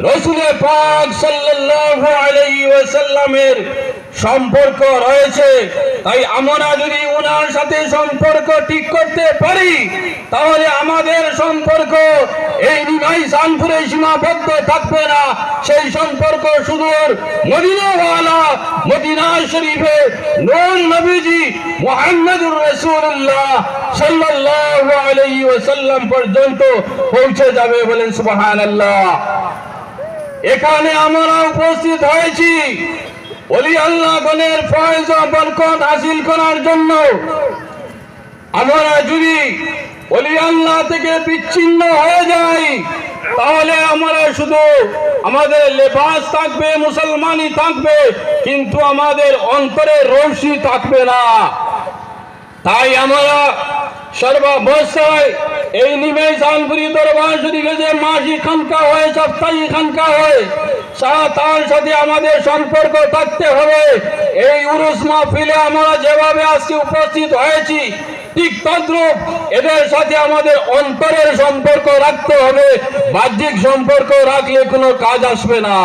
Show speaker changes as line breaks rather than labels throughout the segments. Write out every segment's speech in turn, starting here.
রাসূল পাক সাল্লাল্লাহু আলাইহি ওয়াসাল্লামের সম্পর্ক রয়েছে। তাই আমরা যদি ওনার সাথে সম্পর্ক ঠিক করতে পারি তাহলে আমাদের সম্পর্ক এই নিমাই সানপুরে সীমাবদ্ধ থাকবে না, সেই সম্পর্ক সুদূর মদিনাওয়ালা মদিনা শরীফে নূর নবীজি মুহাম্মদুর রাসূলুল্লাহ সাল্লাল্লাহু আলাইহি ওয়াসাল্লাম পর্যন্ত পৌঁছে যাবে। বলেন সুবহানাল্লাহ। এখানে আমরা উপস্থিত হয়েছি ওলি আল্লাহ গণের ফয়েজ ও বরকত হাসিল করার জন্য। আমরা যদি ওলি আল্লাহ থেকে বিচ্ছিন্ন হয়ে যাই তাহলে আমরা শুধু আমাদের লেবাস থাকবে, মুসলমানই থাকবে, কিন্তু আমাদের অন্তরে রৌশনি থাকবে না। তাই আমরা সর্বাবস্থায় এই নিমাই সানপুরি দরবার শরীফে যে মাসিক খানকা হয়, সাপ্তাহিক খানকা হয়, তার সাথে আমাদের সম্পর্ক থাকতে হবে। এই উরুস মাহফিলে আমরা যেভাবে আজকে উপস্থিত হয়েছি ঠিক তদ্রূপ এদের সাথে আমাদের অন্তরের সম্পর্ক রাখতে হবে। বাহ্যিক সম্পর্ক রাখলে কোনো কাজ আসবে না।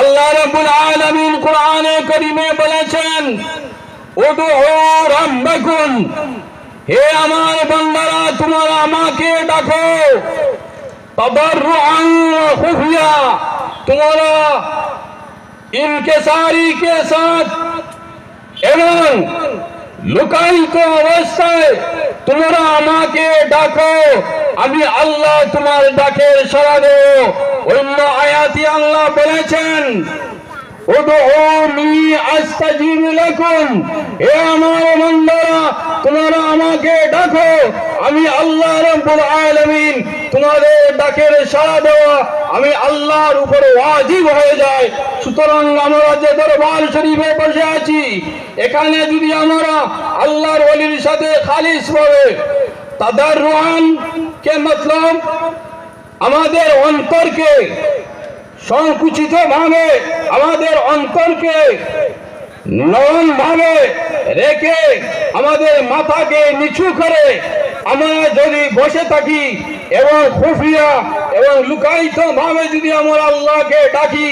আল্লাহ রাব্বুল আলামিন কোরআনে কারীমে বলেছেন, উদউ রাব্বাকুম, হে আমার বান্দারা তোমরা আমাকে ডাকো, তাদাররুআন ওয়া খুফিয়া, তোমরা ইনকিসারি কে সাথ এবং লুকায়িত অবস্থায় তোমরা আমাকে ডাকো, আমি আল্লাহ তোমার ডাকের সাড়া দেব। অন্য আয়াতে আল্লাহ বলেছেন, উদউনি আস্তাজিব লাকুম, হে আমার বান্দারা তোমরা আমাকে ডাকো, আমি আল্লাহ রাব্বুল আলামিন তোমাদের ডাকের সাড়া দেওয়া আমি আল্লাহর উপরে ওয়াজিব হয়ে যায়। সুতরাং আমরা যে দরবার শরীফে বসে আছি এখানে যদি আমরা আল্লাহর ওলির সাথে খালিস ভাবে তাদাররুআন কে মতলব আমাদের অন্তরকে সংকুচিত ভাবে, আমাদের অন্তরকে নরম ভাবে রেখে আমাদের মাথাকে নিচু করে আমরা যদি বসে থাকি এবং খুফিয়া এবং লুকায়িত ভাবে যদি আমরা আল্লাহকে ডাকি,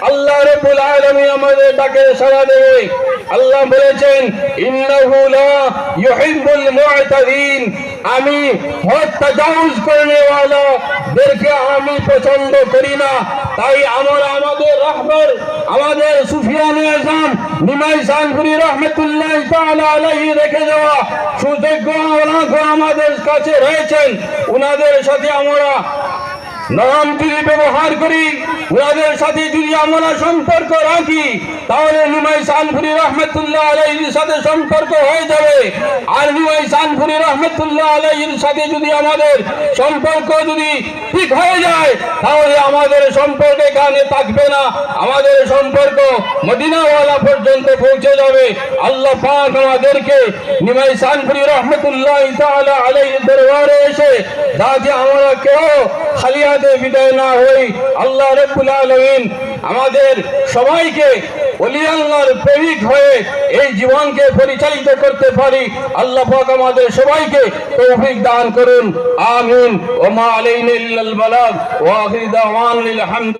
আল্লাহ রাব্বুল আলামিন আমাদের ডাকে সাড়া দেবে। আল্লাহ বলেছেন, ইন্নাহু লা ইউহিব্বুল মু'তাদিন, আমি হদ তাজাউজ করনেওয়ালাদেরকে আমি পছন্দ করি না। তাই আমরা আমাদের রাহবার আমাদের সুফিয়ানে আযম নিমাই সানপুরি রাহমাতুল্লাহ তাআলা আলাইহি রেখে যাওয়া সুযোগ্য ওলামা আমাদের কাছে রয়েছেন, ওনাদের সাথে আমরা নাম যদি ব্যবহার করি, ওনাদের সাথে যদি আমরা সম্পর্ক রাখি তাহলে নিমাই সানপুরি রাহমাতুল্লাহ আলাইহির সাথে সম্পর্ক হয়ে যাবে। আর নিমাই সানপুরি রাহমাতুল্লাহ আলাইহির সাথে যদি আমাদের সম্পর্ক যদি ঠিক হয়ে যায় তাহলে আমাদের সম্পর্ক এখানে থাকবে না, আমাদের সম্পর্ক মদিনাওয়ালা পর্যন্ত পৌঁছে যাবে। আল্লাহ পাক আমাদেরকে নিমাই সানপুরি রাহমাতুল্লাহ তাআলা আলাইহির দরবারে এসে যাতে আমরা কেউ খালি হাতে বিদায় না হই, আল্লাহ রাব্বুল আলামিন আমাদের সবাইকে ওলি আল্লাহর প্রেমিক হয়ে এই জীবনকে পরিচালিত করতে পারি। আল্লাহ পাক আমাদের সবাইকে তৌফিক দান করুন। আমিন। ওয়া মা আলাইনা ইল্লাল বালাগ ওয়া আখির দাওয়ানা আলহামদুলিল্লাহ।